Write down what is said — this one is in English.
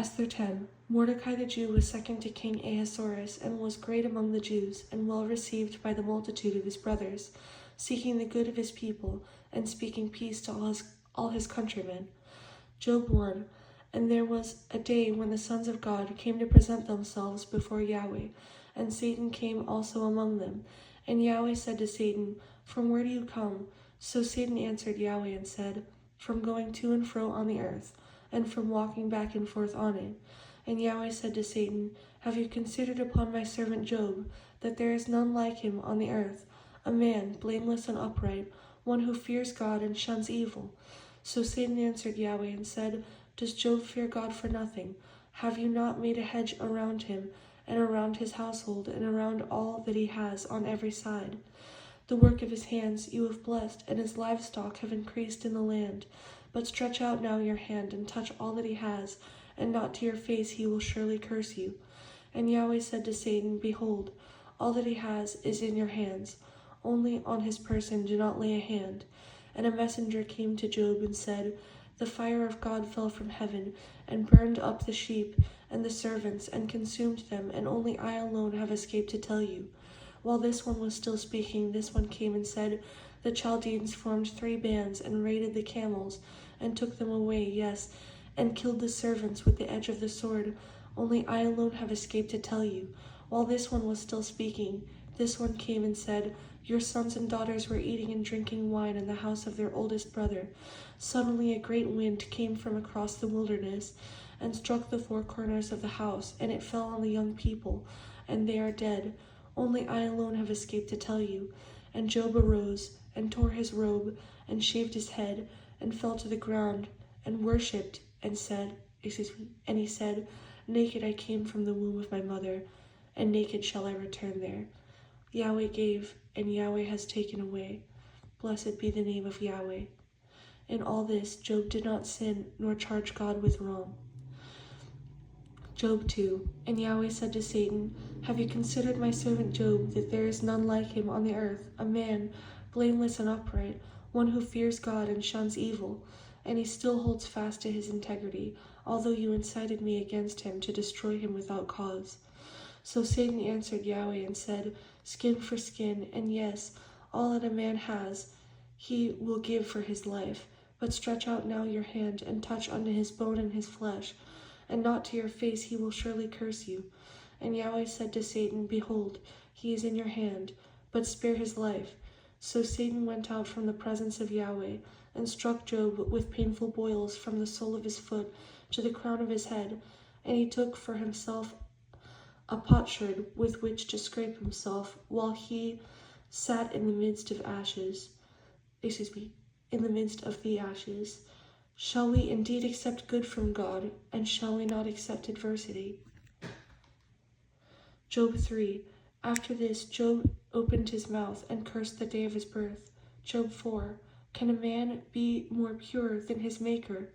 Esther 10. Mordecai the Jew was second to King Ahasuerus, and was great among the Jews, and well received by the multitude of his brothers, seeking the good of his people, and speaking peace to all his countrymen. Job 1. And there was a day when the sons of God came to present themselves before Yahweh, and Satan came also among them. And Yahweh said to Satan, From where do you come? So Satan answered Yahweh and said, From going to and fro on the earth, and from walking back and forth on it. And Yahweh said to Satan, Have you considered upon my servant Job, that there is none like him on the earth, a man blameless and upright, one who fears God and shuns evil? So Satan answered Yahweh and said, Does Job fear God for nothing? Have you not made a hedge around him, and around his household, and around all that he has on every side? The work of his hands you have blessed, and his livestock have increased in the land. But stretch out now your hand, and touch all that he has, and not to your face he will surely curse you. And Yahweh said to Satan, Behold, all that he has is in your hands. Only on his person do not lay a hand. And a messenger came to Job and said, The fire of God fell from heaven, and burned up the sheep and the servants, and consumed them, and only I alone have escaped to tell you. While this one was still speaking, this one came and said, The Chaldeans formed 3 bands, and raided the camels, and took them away, yes, and killed the servants with the edge of the sword. Only I alone have escaped to tell you. While this one was still speaking, this one came and said, Your sons and daughters were eating and drinking wine in the house of their oldest brother. Suddenly a great wind came from across the wilderness, and struck the 4 corners of the house, and it fell on the young people, and they are dead. Only I alone have escaped to tell you. And Job arose, and tore his robe, and shaved his head, and fell to the ground, and worshipped, and he said, Naked I came from the womb of my mother, and naked shall I return there. Yahweh gave, and Yahweh has taken away. Blessed be the name of Yahweh. In all this Job did not sin, nor charge God with wrong. Job 2. And Yahweh said to Satan, Have you considered my servant Job, that there is none like him on the earth, a man blameless and upright, one who fears God and shuns evil? And he still holds fast to his integrity, although you incited me against him to destroy him without cause. So Satan answered Yahweh and said, Skin for skin, and yes, all that a man has, he will give for his life. But stretch out now your hand, and touch unto his bone and his flesh, and not to your face he will surely curse you. And Yahweh said to Satan, Behold, he is in your hand, but spare his life. So Satan went out from the presence of Yahweh, and struck Job with painful boils from the sole of his foot to the crown of his head. And he took for himself a potsherd with which to scrape himself, while he sat in the midst of in the midst of the ashes. Shall we indeed accept good from God, and shall we not accept adversity? Job 3. After this, Job opened his mouth and cursed the day of his birth. Job 4. Can a man be more pure than his Maker?